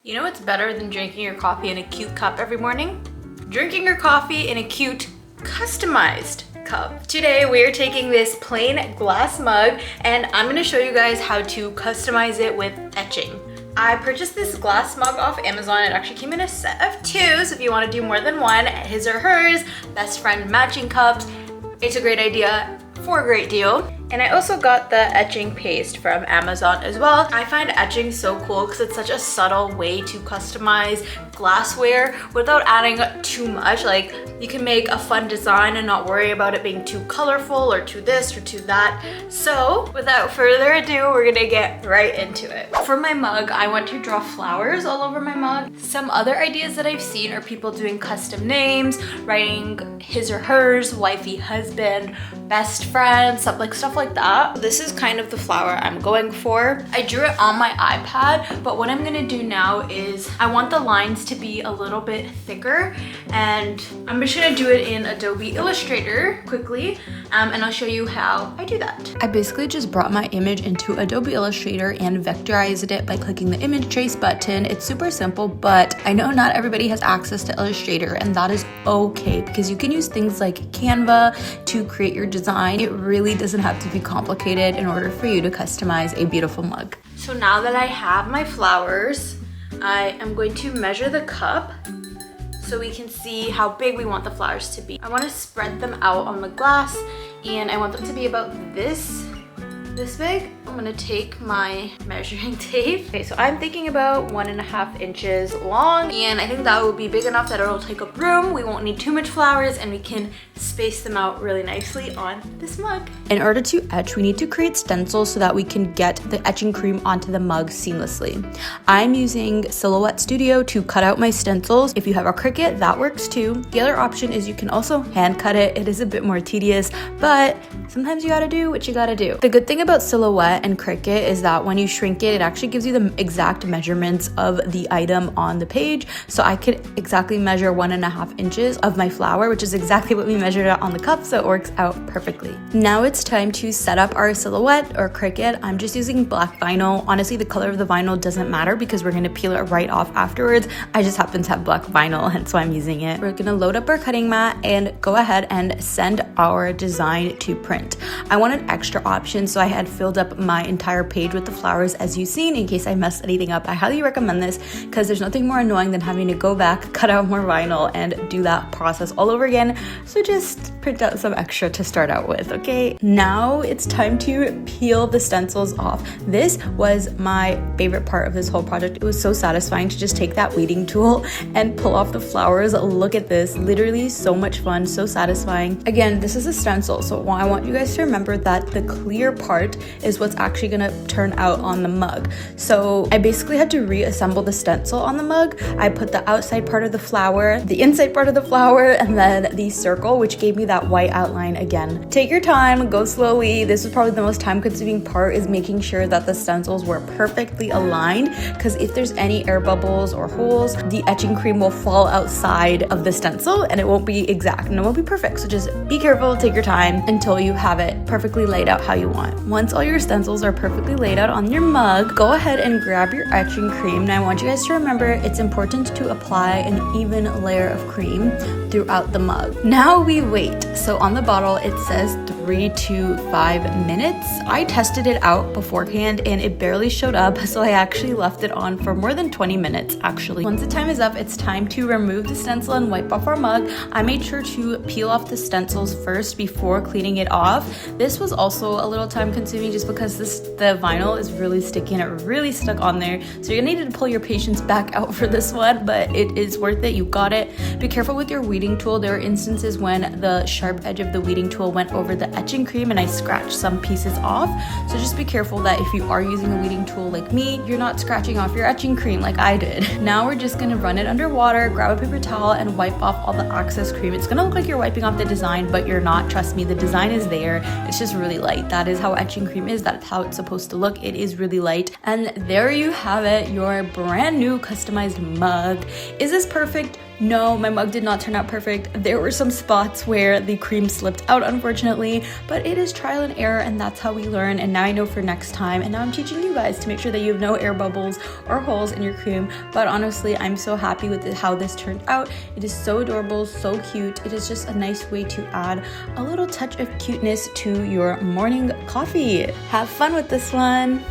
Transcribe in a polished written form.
You know what's better than drinking your coffee in a cute cup every morning? Drinking your coffee in a cute, customized cup. Today we are taking this plain glass mug and I'm gonna show you guys how to customize it with etching. I purchased this glass mug off Amazon. It actually came in a set of 2, so if you want to do more than one, his or hers, best friend matching cups, it's a great idea for a great deal. And I also got the etching paste from Amazon as well. I find etching so cool because it's such a subtle way to customize glassware without adding too much. Like, you can make a fun design and not worry about it being too colorful or too this or too that. So without further ado, we're gonna get right into it. For my mug, I want to draw flowers all over my mug. Some other ideas that I've seen are people doing custom names, writing his or hers, wifey, husband, best friend, stuff like that. This is kind of the flower I'm going for. I drew it on my iPad, but what I'm gonna do now is I want the lines to be a little bit thicker, and I'm just gonna do it in Adobe Illustrator quickly, and I'll show you how I do that. I basically just brought my image into Adobe Illustrator and vectorized it by clicking the image trace button. It's super simple, but I know not everybody has access to Illustrator, and that is okay because you can use things like Canva to create your design. It really doesn't have to be complicated in order for you to customize a beautiful mug. So now that I have my flowers, I am going to measure the cup so we can see how big we want the flowers to be. I want to spread them out on the glass and I want them to be about this big. I'm gonna take my measuring tape. Okay, so I'm thinking about 1.5 inches long, and I think that will be big enough that it'll take up room. We won't need too much flowers and we can space them out really nicely on this mug. In order to etch, we need to create stencils so that we can get the etching cream onto the mug seamlessly. I'm using Silhouette Studio to cut out my stencils. If you have a Cricut, that works too. The other option is you can also hand cut it. It is a bit more tedious, but sometimes you gotta do what you gotta do. The good thing about Silhouette and Cricut is that when you shrink it, it actually gives you the exact measurements of the item on the page. So I could exactly measure 1.5 inches of my flower, which is exactly what we measured out on the cup, so it works out perfectly. Now it's time to set up our Silhouette or Cricut. I'm just using black vinyl. Honestly, the color of the vinyl doesn't matter because we're gonna peel it right off afterwards. I just happen to have black vinyl, hence why I'm using it. We're gonna load up our cutting mat and go ahead and send our design to print. I wanted extra options, so I had filled up my entire page with the flowers as you've seen in case I messed anything up. I highly recommend this because there's nothing more annoying than having to go back, cut out more vinyl, and do that process all over again. So just print out some extra to start out with, okay? Now it's time to peel the stencils off. This was my favorite part of this whole project. It was so satisfying to just take that weeding tool and pull off the flowers. Look at this, literally so much fun, so satisfying. Again, this is a stencil, so I want you guys to remember that the clear part is what's actually gonna turn out on the mug. So I basically had to reassemble the stencil on the mug. I put the outside part of the flower, the inside part of the flower, and then the circle, which gave me that white outline again. Take your time, go slowly. This was probably the most time-consuming part, is making sure that the stencils were perfectly aligned, because if there's any air bubbles or holes, the etching cream will fall outside of the stencil and it won't be exact and it won't be perfect. So just be careful, take your time until you have it perfectly laid out how you want. Once all your stencils are perfectly laid out on your mug, go ahead and grab your etching cream. Now I want you guys to remember it's important to apply an even layer of cream throughout the mug. Now we wait. So on the bottle it says 3 to 5 minutes. I tested it out beforehand and it barely showed up, so I actually left it on for more than 20 minutes actually. Once the time is up, it's time to remove the stencil and wipe off our mug. I made sure to peel off the stencils first before cleaning it off. This was also a little time consuming just because the vinyl is really sticky and it really stuck on there. So you're gonna need to pull your patience back out for this one, but it is worth it. You got it. Be careful with your weeding tool. There are instances when the sharp edge of the weeding tool went over the etching cream and I scratched some pieces off. So just be careful that if you are using a weeding tool like me, you're not scratching off your etching cream like I did. Now we're just gonna run it under water, grab a paper towel, and wipe off all the excess cream. It's gonna look like you're wiping off the design, but you're not. Trust me, the design is there. It's just really light. That is how etching cream is. That's how it's supposed to look. It is really light. And there you have it, your brand new customized mug. Is this perfect? No, my mug did not turn out perfect. There were some spots where the cream slipped out, unfortunately, but it is trial and error, and that's how we learn. And now I know for next time, and now I'm teaching you guys to make sure that you have no air bubbles or holes in your cream. But honestly, I'm so happy with how this turned out. It is so adorable, so cute. It is just a nice way to add a little touch of cuteness to your morning coffee. Have fun with this one.